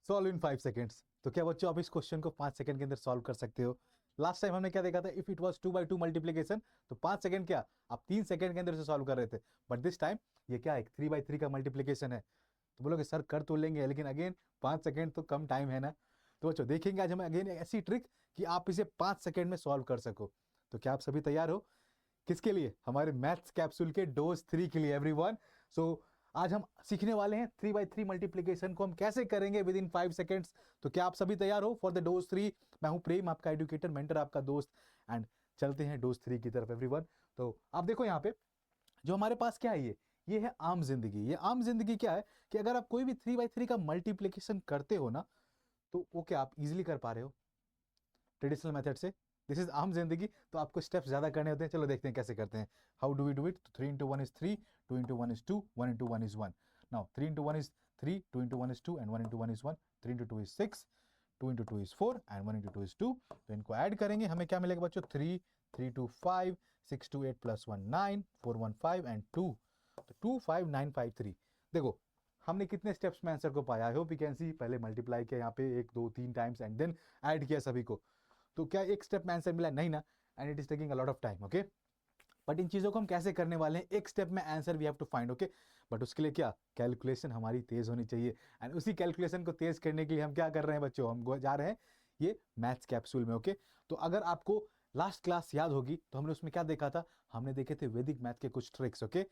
Solve in 5 seconds. तो क्या बच्चों आप इस क्वेश्चन को 5 सेकंड के अंदर सॉल्व कर सकते हो? लास्ट टाइम हमने क्या देखा था, if it was 2 by 2 multiplication तो 5 सेकंड क्या आप 3 सेकंड के अंदर से सॉल्व कर रहे थे, बट दिस टाइम ये क्या है 3 by 3 का मल्टीप्लीकेशन है। तो बोलोगे सर कर तो लेंगे, लेकिन अगेन 5 सेकंड तो कम टाइम है ना। तो बच्चों देखेंगे आज हम अगेन ऐसी ट्रिक कि आप इसे 5 सेकंड में सॉल्व कर सको। तो क्या आप सभी तैयार हो? किसके लिए? हमारे मैथ्स कैप्सूल के डोज 3 के लिए एवरीवन। सो आज हम सीखने वाले हैं 3 by 3 मल्टीप्लीकेशन को हम कैसे करेंगे विद इन 5 सेकेंड्स। तो क्या आप सभी तैयार हो फॉर द डोज 3? मैं हूं प्रेम, आपका एडुकेटर, मेंटर, आपका दोस्त, एंड चलते हैं डोज 3 की तरफ एवरीवन। तो आप देखो यहाँ पे जो हमारे पास क्या है, ये है आम जिंदगी। ये आम जिंदगी क्या है कि अगर आप कोई भी 3 by 3 का मल्टीप्लीकेशन करते हो ना, तो वो क्या आप इजिली कर पा रहे हो ट्रेडिशनल मेथड से? दिस इज आम जिंदगी, तो आपको स्टेप्स ज्यादा करने होते हैं। चलो देखते हैं कैसे करते हैं। How do we do it? 3 into 1 is 3, 2 into 1 is 2, 1 into 1 is 1. Now 3 into 1 is 3, 2 into 1 is 2, and 1 into 1 is 1. 3 into 2 is 6, 2 into 2 is 4, and 1 into 2 is 2. तो इनको ऐड करेंगे, हमें क्या मिलेगा बच्चों? 3, 3 2 5, 6 2 8 plus 1 9, 4 1 5 and 2. तो 2 5 9 5 3। देखो हमने कितने स्टेप्स में आंसर को पाया? I hope you can see. पहले मल्टीप्लाई किया यहाँ पे 1 2 3 टाइम्स एंड देन ऐड किया सभी को। तो क्या एक स्टेप में आंसर मिला? नहीं ना, and it is taking a lot of time. Okay, but in चीजों को हम कैसे करने वाले हैं? एक स्टेप में answer we have to find. Okay, but उसके लिए क्या कैलकुलेशन हमारी तेज होनी चाहिए, एंड उसी कैलकुलेशन को तेज करने के लिए हम क्या कर रहे हैं बच्चों? हम जा रहे हैं ये मैथ्स कैप्सूल में। ओके, तो अगर आपको लास्ट क्लास याद होगी तो हमने उसमें क्या देखा था? हमने देखे थे वैदिक मैथ के कुछ ट्रिक्स। ओके,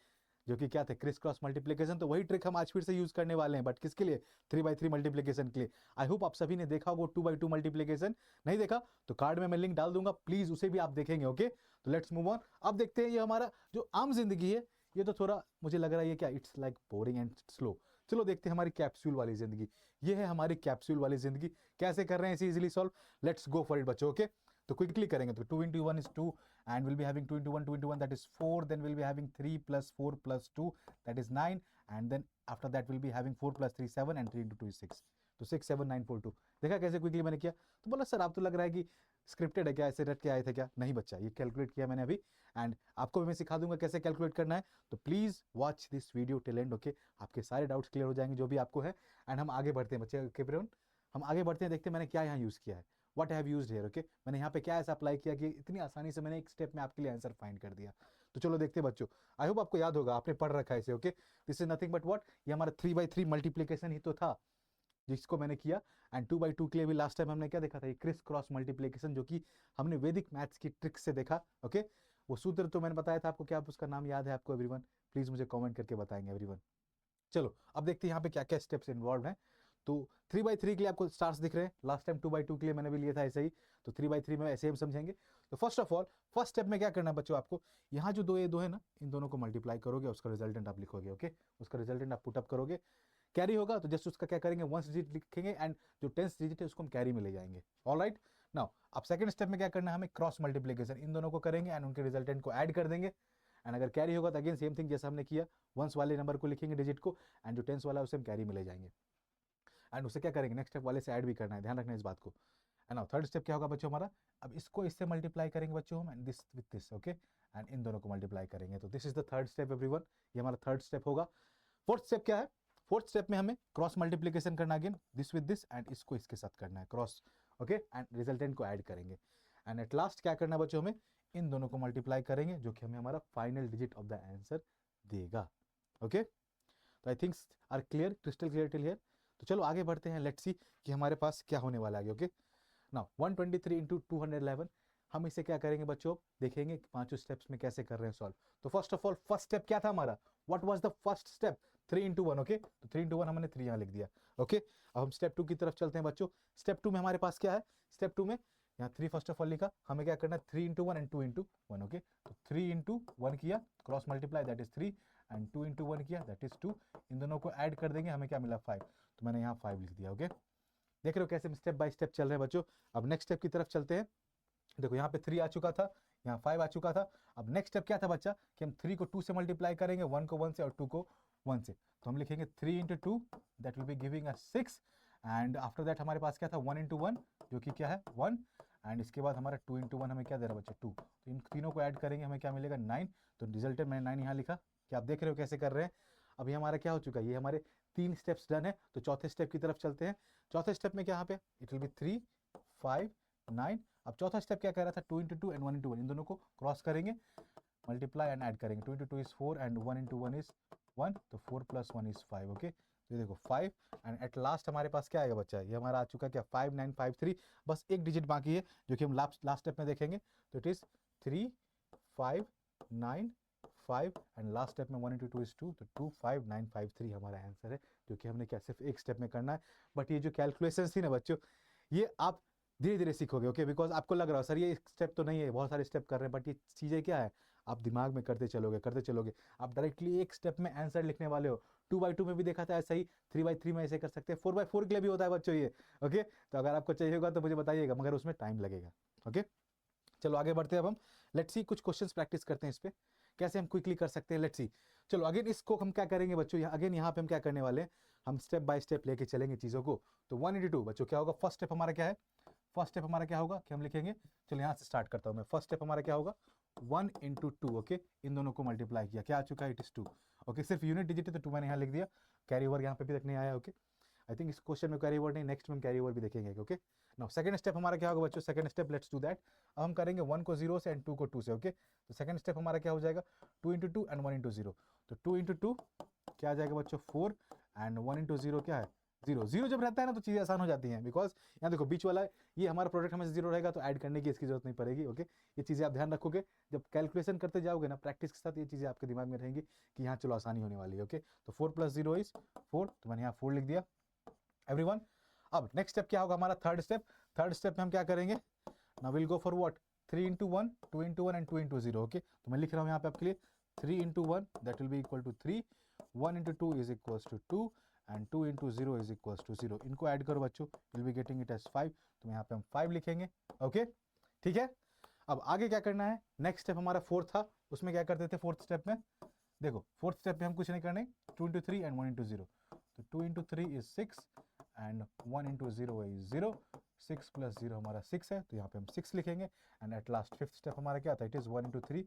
जो कि क्या थे? Criss cross multiplication. तो वही ट्रिक हम आज फिर से यूज करने वाले हैं, बट किसके लिए? 3 by 3 मल्टीप्लीकेशन के लिए। आई होप आप सभी ने देखा होगा 2 by 2 मल्टीप्लीकेशन। नहीं देखा तो कार्ड में मैं लिंक डाल दूंगा, प्लीज उसे भी आप देखेंगे। ओके, तो लेट्स मूव ऑन। अब देखते हैं ये हमारा जो आम जिंदगी है, ये तो थोड़ा मुझे लग रहा है ये क्या it's like boring and slow. चलो देखते हैं हमारी कैप्सूल वाली जिंदगी। ये है हमारी कैप्सूल वाली जिंदगी। कैसे कर रहे हैं इसे easily solve? Let's go for it बच्चों। ओके, तो क्विकली करेंगे। तो 2 into 1 is 2, and we'll be having 2 into 1 that is 4, then we'll be having 3 plus 4 plus 2 that is 9, and then after that we'll be having 4 plus 3 7, and 3 into 2 is 6. तो 6 7 9 4 2। देखा कैसे quickly मैंने किया? तो बोला सर आप तो लग रहा है कि स्क्रिप्टेड है क्या, ऐसे रट के आए थे क्या? नहीं बच्चा, ये कैलकुलेट किया मैंने अभी, एंड आपको भी मैं सिखा दूंगा कैसे कैलकुलेट करना है। तो please watch this video till and. Okay, आपके सारे डाउट्स क्लियर हो जाएंगे जो भी आपको है, एंड हम आगे बढ़ते हैं बच्चे। ओके ब्रेवन, हम आगे बढ़ते हैं, देखते हैं मैंने क्या यहाँ यूज किया है। What have used here. Okay, मैंने यहाँ पे क्या ऐसा अप्लाई किया कि इतनी आसानी से मैंने एक स्टेप में आपके लिए आंसर फाइंड कर दिया। तो चलो देखते हैं बच्चों। आई होप आपको याद होगा, आपने पढ़ रखा है इसे। Okay, this is nothing but what, ये हमारा 3 by 3 मल्टीप्लीकेशन ही तो था जिसको मैंने किया। एंड 2 by 2 के लिए भी लास्ट टाइम हमने क्या देखा था? ये क्रिस क्रॉस मल्टीप्लीकेशन, जो कि हमने वैदिक मैथ्स की ट्रिक से देखा। ओके, वो सूत्र तो मैंने बताया था आपको, क्या आप उसका नाम याद है आपको एवरीवन? प्लीज मुझे कमेंट करके बताएंगे एवरीवन। चलो अब देखते हैं यहाँ पे क्या क्या स्टेप्स इन्वॉल्व हैं। तो 3 by 3 के लिए आपको स्टार्स दिख रहे हैं, लास्ट टाइम 2 by 2 के लिए मैंने भी लिया था ऐसे ही। तो 3 by 3 में ऐसे हम समझेंगे। तो first of all first step में क्या करना है बच्चों? आपको यहाँ जो दो ये दो है ना, इन दोनों को मल्टीप्लाई करोगे, उसका रिजल्टेंट आप लिखोगे। ओके, उसका रिजल्टेंट आप पुटअप करोगे, कैरी होगा तो जस्ट उसका क्या करेंगे, 1 डिजिट लिखेंगे, एंड जो 10th डिजिट है उसको हम कैरी में ले जाएंगे। ऑलराइट, नाउ अब सेकंड स्टेप में क्या करना है? हमें क्रॉस मल्टीप्लीकेशन, इन दोनों को करेंगे एंड उनके रिजल्टेंट को ऐड कर देंगे, एंड अगर कैरी होगा तो अगेन सेम थिंग जैसा हमने किया, वंस वाले नंबर को लिखेंगे डिजिट को, एंड जो 10th वाला है उसे हम कैरी में ले जाएंगे, एंड उसे क्या करेंगे नेक्स्ट स्टेप वाले से ऐड भी करना है, ध्यान रखना इस बात को। एंड नाउ थर्ड स्टेप क्या होगा बच्चों हमारा? अब इसको इससे मल्टीप्लाई करेंगे बच्चों हम, and this with this. Okay, and in दोनों को मल्टीप्लाई करेंगे। तो this is the third step everyone, ये हमारा थर्ड स्टेप होगा। फोर्थ स्टेप क्या है? फोर्थ स्टेप में हमें क्रॉस मल्टीप्लीकेशन करना, again this with this, and इसको इसके साथ करना है क्रॉस। ओके, एंड रिजल्टेंट को ऐड करेंगे, एंड एट लास्ट क्या करना है बच्चों? हमें इन दोनों को मल्टीप्लाई करेंगे, जो कि हमें हमारा final digit of the answer देगा। ओके, तो I thinks are clear, crystal clear till here. तो चलो आगे बढ़ते हैं, लेट्स सी कि हमारे पास क्या होने वाला है। ओके, नाउ 123 into 211, हम इसे क्या करेंगे बच्चों? देखेंगे कि पांचों स्टेप्स में कैसे कर रहे हैं सॉल्व। तो first of all first step क्या था हमारा? What was the first step? 3 into 1। Okay, तो 3 into 1 हमने 3 यहाँ लिख दिया। ओके, अब हम स्टेप 2 की तरफ चलते हैं बच्चों। स्टेप 2 में हमारे पास क्या है? स्टेप 2 में यहाँ 3 फर्स्ट ऑफ ऑल लिखा, हमें क्या करना है? 3 into 1 एंड 2 into 1। ओके, तो 3 into 1 किया, cross multiply that is 3, and 2 into 1 किया दैट इज 2, इन दोनों को ऐड कर देंगे, हमें क्या मिला? 5। तो मैंने यहाँ 5 लिख दिया। ओके, देख रहे हो कैसे स्टेप बाय स्टेप चल रहे हैं बच्चों। अब नेक्स्ट स्टेप की तरफ चलते हैं। देखो यहाँ पे 3 आ चुका था, यहाँ 5 आ चुका था। अब नेक्स्ट स्टेप क्या था बच्चा? कि हम 3 को 2 से मल्टीप्लाई करेंगे, 1 को 1 से और 2 को 1 से। तो हम लिखेंगे 3 into 2 that will be giving us 6, and after that हमारे पास क्या था? 1 into 1 जो कि क्या है 1, एंड इसके बाद हमारा 2 into 1 हमें क्या दे रहा है बच्चा? 2। तो इन तीनों को ऐड करेंगे, हमें क्या मिलेगा? 9। तो रिजल्ट मैंने 9 यहाँ लिखा, कि आप देख रहे हो कैसे कर रहे हैं। अभी हमारा क्या हो चुका है? ये हमारे 3 स्टेप्स डन है, तो चौथे स्टेप की तरफ चलते हैं। चौथे स्टेप में क्या यहाँ पे इट विल बी 3 5 9। अब चौथा स्टेप क्या कह रहा था, 2 into 2 and 1 into 1, इन दोनों को क्रॉस करेंगे, मल्टीप्लाई एंड ऐड करेंगे। 2 into 2 is 4 and 1 into 1 is 1, तो 4 plus 1 is 5। ओके, तो ये देखो 5 एंड एट लास्ट हमारे पास क्या आएगा बच्चा, ये हमारा आ चुका क्या 5953। बस एक डिजिट बाकी है जो कि हम लास्ट स्टेप में देखेंगे, तो it is 3 5 9 5 and last step में 1 into 2 is 2, तो 25953 हमारा आंसर है, जो कि हमने क्या सिर्फ एक स्टेप में करना है। बट ये जो कैलकुलेशन थी ना बच्चों, ये आप धीरे धीरे सीखोगे। ओके, बिकॉज आपको लग रहा है सर ये एक स्टेप तो नहीं है, बहुत सारे स्टेप कर रहे हैं, बट ये चीज़ें क्या है आप दिमाग में करते चलोगे। आप डायरेक्टली एक स्टेप में आंसर लिखने वाले हो। 2x2 में भी देखा था ऐसा ही, 3x3 में ऐसे कर सकते हैं, 4x4 के लिए भी होता है बच्चों ये। ओके, तो अगर आपको चाहिए होगा तो मुझे बताइएगा, मगर उसमें टाइम लगेगा। ओके, चलो आगे बढ़ते हैं। अब हम लेट्स सी कुछ क्वेश्चंस प्रैक्टिस करते हैं इस पे, कैसे हम क्विकली कर सकते हैं। लेट्स सी, चलो अगेन इसको हम क्या करेंगे बच्चों, अगेन यहाँ पे हम क्या करने वाले हैं, हम स्टेप बाय स्टेप लेके चलेंगे चीज़ों को। तो 1 into 2 बच्चों क्या होगा, फर्स्ट स्टेप हमारा क्या है, फर्स्ट स्टेप हमारा क्या होगा कि हम लिखेंगे, चलो यहाँ से स्टार्ट करता हूँ मैं। फर्स्ट स्टेप हमारा क्या होगा, 1 into 2। ओके, इन दोनों को मल्टीप्लाई किया, क्या आ चुका है, इट इज 2। ओके, सिर्फ यूनिट डिजिट है तो 2 मैंने यहाँ लिख दिया, कैरी ओवर यहाँ पे भी तक नहीं आया। ओके, आई थिंक इस क्वेश्चन में कैरी ओवर नहीं, नेक्स्ट में हम कैरी ओवर भी देखेंगे। ओके, नाउ सेकंड स्टेप हमारा क्या होगा बच्चों, second step let's do that. अब हम करेंगे 1 को 0 से एंड 2 को 2 से। ओके, तो सेकंड स्टेप हमारा क्या हो जाएगा, 2 into 2 and 1 into 0। तो 2 into 2 क्या आ जाएगा बच्चों 4 एंड 1 into 0 क्या है 0। 0 जब रहता है ना तो चीज़ें आसान हो जाती हैं, बिकॉज यहाँ देखो बीच वाला ये हमारा प्रोडक्ट हमें 0 रहेगा तो ऐड करने की इसकी जरूरत नहीं पड़ेगी। ओके, ये चीज़ें आप ध्यान रखोगे जब कैलकुलेशन करते जाओगे ना प्रैक्टिस के साथ, ये चीज़ें आपके दिमाग में रहेंगी कि यहाँ चलो आसानी होने वाली है। ओके, तो 4 + 0 is 4, तो मैंने यहाँ 4 लिख दिया एवरीवन। अब नेक्स्ट स्टेप क्या होगा हमारा, थर्ड स्टेप। थर्ड स्टेप में हम क्या करेंगे, now will go for what, 3 into 1 2 into 1 and 2 into 0। Okay, तो मैं लिख रहा हूँ यहाँ पे आपके लिए 3 into 1 that will be equal to 3, 1 into 2 is equals to 2 and 2 into 0 is equals to 0। इनको ऐड करो बच्चों, will be getting it as 5, तो यहाँ पे हम 5 लिखेंगे। ओके, ठीक है। अब आगे क्या करना है, नेक्स्ट स्टेप हमारा फोर्थ था, उसमें क्या करते थे फोर्थ स्टेप में, देखो फोर्थ स्टेप में हम कुछ नहीं करने, 2 into 3 एंड 1 into 0। तो 2 into 3 is 6 and 1 into 0 is 0, 6 + 0 हमारा 6 है, तो यहाँ पे हम 6 लिखेंगे। And at last fifth step हमारा क्या था, इट इज़ 1 into 3,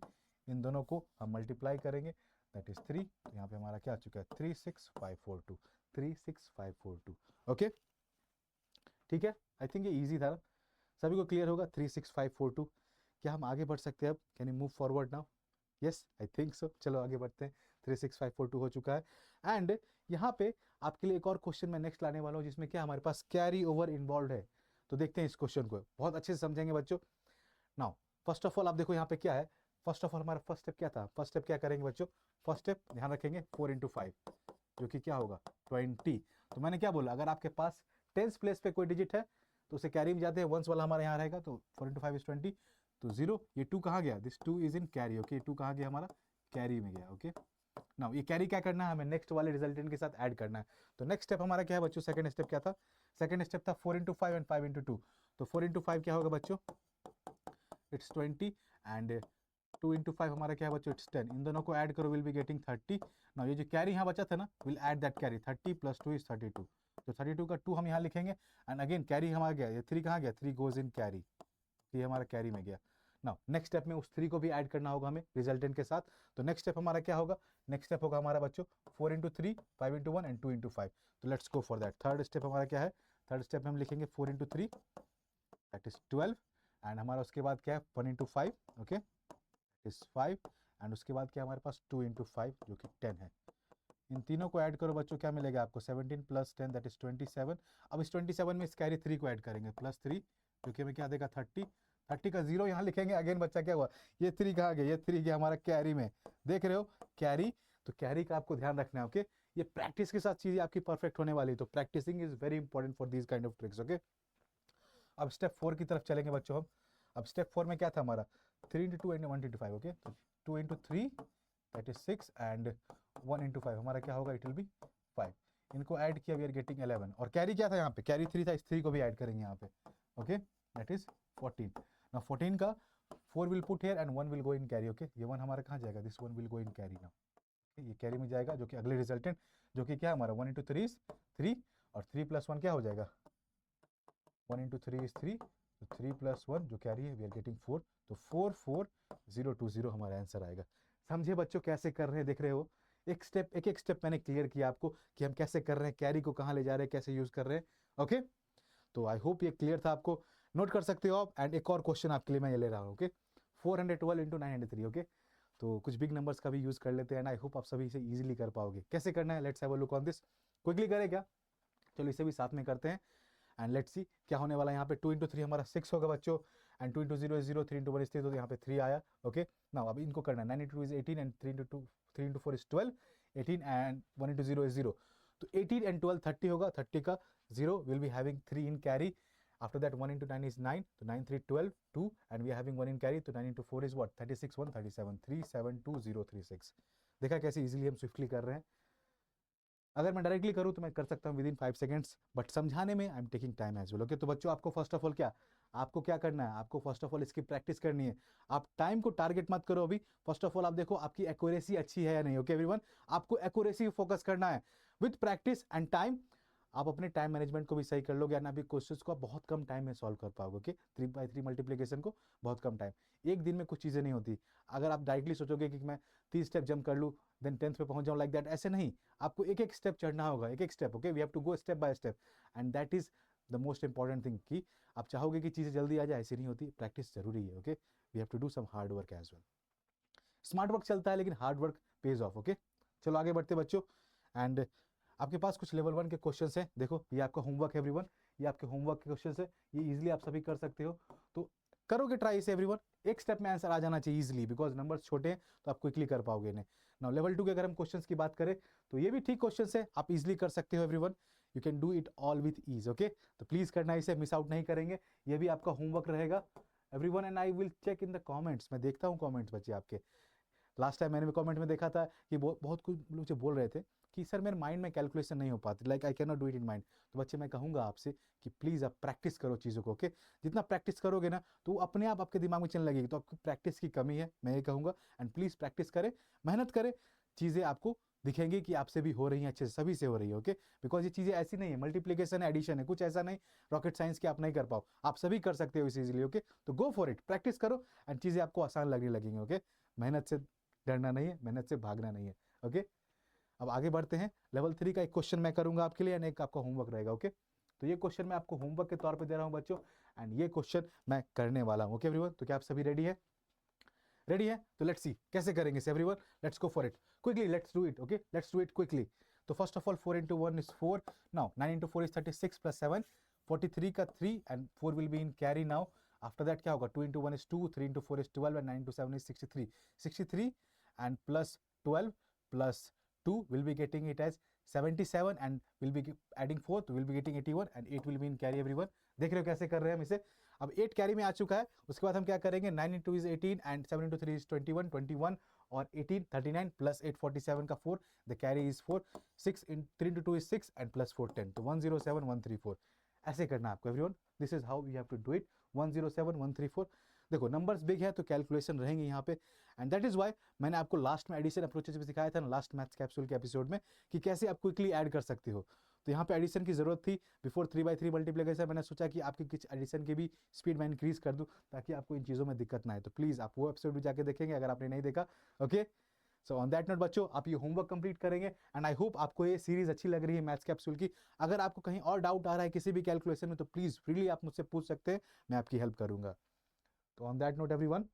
इन दोनों को हम मल्टीप्लाई करेंगे, दैट इज 3। तो यहाँ पे हमारा क्या आ चुका है 36542, 36542। ओके, ठीक है, आई थिंक ये ईजी था ना, सभी को क्लियर होगा 36542। क्या हम आगे बढ़ सकते हैं अब, can you move forward now, yes I think so. चलो आगे बढ़ते हैं, 36542 हो चुका है। एंड यहाँ पे आपके लिए एक और क्वेश्चन मैं नेक्स्ट लाने वाला हूँ जिसमें क्या हमारे पास कैरी ओवर इन्वॉल्व है। तो देखते हैं इस क्वेश्चन को, बहुत अच्छे से समझेंगे बच्चों। नाउ फर्स्ट ऑफ ऑल आप देखो यहाँ पे क्या है, फर्स्ट ऑफ ऑल हमारा फर्स्ट स्टेप क्या था, फर्स्ट स्टेप क्या करेंगे बच्चों, फर्स्ट स्टेप ध्यान रखेंगे 4 into 5 जो कि क्या होगा 20। तो मैंने क्या बोला, अगर आपके पास टेंस प्लेस पे कोई डिजिट है तो उसे कैरी में जाते हैं, वंस वाला हमारे यहाँ रहेगा, तो 4 into 5 is 20, तो 0, ये 2 कहाँ गया, this 2 is in carry. Okay, 2 कहाँ गया हमारा कैरी में गया। ओके, नाउ ये कैरी क्या करना है, हमें नेक्स्ट वाले रिजल्टेंट के साथ ऐड करना है। तो नेक्स्ट स्टेप हमारा क्या है बच्चों, सेकंड स्टेप क्या था, सेकंड स्टेप था 4 into 5 एंड 5 into 2। तो 4 into 5 क्या होगा बच्चों, इट्स 20 एंड 2 into 5 हमारा क्या है बच्चों, इट्स 10। इन दोनों को ऐड करो, विल बी गेटिंग 30। नाउ ये जो कैरी यहाँ बचा था ना, will add that carry, 30 + 2 is 32, तो 32 का 2 हम यहाँ लिखेंगे। एंड अगेन कैरी हमारा गया, ये 3 कहाँ गया, 3 गोज इन कैरी, ये हमारा कैरी में गया। नाउ नेक्स्ट स्टेप में उस 3 को भी ऐड करना होगा हमें रिजल्टेंट के साथ। तो नेक्स्ट स्टेप हमारा क्या होगा, नेक्स्ट स्टेप होगा हमारा बच्चों 4 into 3 5 into 1 एंड 2 into 5। तो let's go for that. Third step हमारा क्या है, थर्ड स्टेप में हम लिखेंगे 4 into 3 दैट इज 12 एंड हमारा उसके बाद क्या है 1 into 5, ओके इज 5 एंड उसके बाद क्या हमारे पास 2 into 5 जो कि 10 है। इन तीनों को ऐड करो बच्चों, क्या मिलेगा आपको 17 + 10 दैट इज 27। अब इस 27 में इस कैरी 3 को ऐड करेंगे +3 जो कि हमें क्या देगा 30। 30 का 0 यहाँ लिखेंगे, अगेन बच्चा क्या हुआ, ये 3 कहाँ गया, ये 3 गया हमारा कैरी में, देख रहे हो कैरी। तो कैरी का आपको ध्यान रखना है। ओके, ये प्रैक्टिस के साथ चीज़ें आपकी परफेक्ट होने वाली है, तो practising is very important for this kind of tricks. Okay, अब स्टेप 4 की तरफ चलेंगे बच्चों हम। अब स्टेप 4 में क्या था हमारा 3 into 2 एंड 1 into 5। ओके, तो 2 into 3 that is 6 and 1 into 5 हमारा क्या होगा, इट विल बी 5। इनको ऐड किया, वी आर गेटिंग 11। और कैरी क्या था यहाँ पे, कैरी 3 था, इस 3 को भी ऐड करेंगे यहाँ पे। Okay, that is 14। नाउ 14 का 4 will put here and 1 will go in carry. Okay, ये 1 हमारा कहाँ जाएगा, this 1 will go in carry. Now ये कैरी में जाएगा, जो कि अगले रिजल्टेंट जो कि क्या हमारा 1 into 3 is 3 और 3 + 1 क्या हो जाएगा, 1 into 3 is 3, तो 3 + 1 जो कैरी है वी आर गेटिंग 4, तो 44020 हमारा आंसर आएगा। समझे बच्चों कैसे कर रहे हैं, देख रहे हो एक स्टेप मैंने क्लियर किया आपको कि हम कैसे कर रहे हैं, कैरी को कहाँ ले जा रहे हैं, कैसे यूज कर रहे हैं। ओके, तो आई होप ये क्लियर था आपको, नोट कर सकते हो आप। एंड एक और क्वेश्चन आपके लिए मैं ये ले रहा हूँ। Okay, 412 into 903। ओके, तो कुछ बिग नंबर्स का भी यूज कर लेते हैं एंड आई होप आप सभी इसे इजीली कर पाओगे। कैसे करना है, let's have a look on this. Quickly करें क्या, चलो इसे भी साथ में करते हैं एंड लेट्स सी क्या होने वाला है। यहाँ पे 2 इंटू 3 हमारा 6 होगा बच्चों, and 2 into 0 is 0, 3 into 1 is 3, तो यहाँ पे 3 आया। ओके, नाउ अब इनको करना है। 9 into 2 is 18 and 3 into 4 is 12, 18 and 1 into 0 is 0, तो 18 एंड 12 30 होगा, 30 का 0 will be having 3 in carry. After that 1 into 9 is 9, so 9 3 12 2, and we are having 1 in carry, so 9 into 4 is what, 36 1 37 372036। देखा कैसे easily हम स्विफ्टली कर रहे हैं। अगर मैं डायरेक्टली करूँ तो मैं कर सकता हूँ विद इन 5 सेकेंड्स, बट समझाने में I am taking time as well. Okay, तो बच्चों आपको फर्स्ट ऑफ ऑल क्या करना है, आपको फर्स्ट ऑफ ऑल इसकी प्रैक्टिस करनी है। आप टाइम को टारगेट मत करो अभी, फर्स्ट ऑफ ऑल आप देखो आपकी एक्यूरेसी अच्छी है या नहीं। ओके एवरीवन, आपको एक्यूरेसी फोकस करना है। विद प्रैक्टिस एंड टाइम आप अपने टाइम मैनेजमेंट को भी सही कर लोगे, अभी क्वेश्चंस को आप बहुत कम टाइम में सॉल्व कर पाओगे। ओके, 3x3 मल्टीप्लिकेशन को बहुत कम टाइम, एक दिन में कुछ चीज़ें नहीं होती। अगर आप डायरेक्टली सोचोगे कि मैं 30 स्टेप जंप कर लूँ देन 10th पे पहुंच जाऊँ, लाइक दैट, ऐसे नहीं। आपको एक एक स्टेप चढ़ना होगा, एक एक step. Okay, we have to go step by step, and that is the most important thing. कि आप चाहोगे कि चीज़ें जल्दी आ जाए, ऐसी नहीं होती, प्रैक्टिस जरूरी है। Okay, we have to do some hard work as well. Smart work चलता है लेकिन hard work pays off. Okay, चलो आगे बढ़ते बच्चों। एंड आपके पास कुछ लेवल 1 के क्वेश्चंस हैं, देखो ये आपका होमवर्क है एवरीवन, ये आपके होमवर्क के क्वेश्चंस है, ये इजीली आप सभी कर सकते हो। तो करोगे ट्राई इसे एवरीवन, एक स्टेप में आंसर आ जाना चाहिए इजीली, बिकॉज नंबर्स छोटे हैं तो आप क्विकली कर पाओगे इन्हें। नाउ लेवल 2 के अगर हम क्वेश्चंस की बात करें तो ये भी ठीक क्वेश्चंस है, आप इजीली कर सकते हो everyone, you can do it all with ease. Okay, तो प्लीज करना, इसे मिस आउट नहीं करेंगे, ये भी आपका होमवर्क रहेगा everyone. And I will check in the comments, मैं देखता हूँ कॉमेंट्स बच्चे आपके। लास्ट टाइम मैंने कमेंट में देखा था कि बहुत कुछ लोग मुझे बोल रहे थे कि सर मेरे माइंड में कैलकुलेशन नहीं हो पाती, like I can not do it in mind. तो बच्चे मैं कहूँगा आपसे कि प्लीज़ आप प्रैक्टिस करो चीज़ों को। ओके, जितना प्रैक्टिस करोगे ना तो अपने आप आपके दिमाग में चलने लगेगी, तो आपकी प्रैक्टिस की कमी है, मैं ये कहूँगा। एंड प्लीज़ प्रैक्टिस करें, मेहनत करें, चीज़ें आपको दिखेंगी कि आपसे भी हो रही हैं अच्छे से, सभी से हो रही है। ओके, बिकॉज ये चीज़ें ऐसी नहीं है, मल्टीप्लिकेशन है, एडिशन है, कुछ ऐसा नहीं रॉकेट साइंस की आप नहीं कर पाओ, आप सभी कर सकते हो इसे इजीली। ओके, तो गो फॉर इट, प्रैक्टिस करो एंड चीज़ें आपको आसान लगने लगेंगी। ओके, मेहनत से डरना नहीं है, मेहनत से भागना नहीं है। ओके, अब आगे बढ़ते हैं। लेवल 3 का एक क्वेश्चन मैं करूंगा आपके लिए एंड एक आपका होमवर्क रहेगा। ओके, तो ये क्वेश्चन मैं आपको होमवर्क के तौर पे दे रहा हूं बच्चों, एंड ये क्वेश्चन मैं करने वाला हूं। ओके एवरीवन, तो क्या आप सभी रेडी है? रेडी है? तो लेट्स सी कैसे करेंगे everyone, let's go for it quickly, let's do it. Okay, let's do it quickly. तो first of all 4 into 1 is 4, now 9 into 4 is 36 plus 7, 43 का 3 and 4 will be in carry now. After that क्या होगा, 2 into 1 is 2, 3 into 4 is 12 and 9 into 7 is 63, 63 and plus 12 plus 2 will be getting it as 77 and will be adding 4 तो will be getting 81 and 8 will be in carry everyone। देख रहे हो कैसे कर रहे हैं हम इसे। अब 8 कैरी में आ चुका है, उसके बाद हम क्या करेंगे, 9 into is 18 and 7 into 3 is 21, 21 और 18 39 प्लस 8 47 का 4, the carry is 4, 6 in 3 into 2 is 6 and plus 4 10, तो 107134। ऐसे करना है आपको everyone, this is how you have to do it, 107134। देखो नंबर्स बिग है तो कैलकुलेशन रहेंगे यहाँ पे, एंड दैट इज वाई मैंने आपको लास्ट में एडिशन अप्रोचेस भी सिखाया था ना, लास्ट मैथ्स कैप्सूल के एपिसोड में, कि कैसे आप क्विकली ऐड कर सकते हो। तो यहाँ पे एडिशन की जरूरत थी बिफोर 3x3 मल्टीप्लिकेशन, मैंने सोचा कि आपकी कुछ एडिशन की भी स्पीड मैं इंक्रीज कर दूँ ताकि आपको इन चीज़ों में दिक्कत ना आए। तो प्लीज़ आप वो एपिसोड भी जाके देखेंगे अगर आपने नहीं देखा। Okay, so on that note बच्चों, आप ये होमवर्क कंप्लीट करेंगे एंड आई होप आपको ये सीरीज अच्छी लग रही है मैथ्स कैप्सूल की। अगर आपको कहीं और डाउट आ रहा है किसी भी कैलकुलेशन में तो प्लीज़ फ्रीली आप मुझसे पूछ सकते हैं, मैं आपकी हेल्प करूंगा। तो on that note everyone,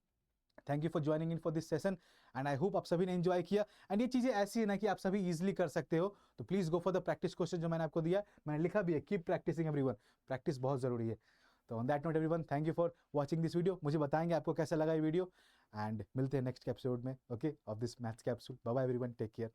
thank you for joining in for this session and I hope आप सभी ने एंजॉय किया। एंड ये चीज़ें ऐसी है ना कि आप सभी इजीली कर सकते हो, तो please go for the practice question जो मैंने आपको दिया, मैंने लिखा भी है, कीप प्रैक्टिसिंग एवरीवन, प्रैक्टिस बहुत ज़रूरी है। तो on that note everyone, thank you for watching this video, मुझे बताएंगे आपको कैसा लगा ये वीडियो, एंड मिलते हैं नेक्स्ट एपिसोड में। Okay, of this maths capsule. Bye bye everyone, take care.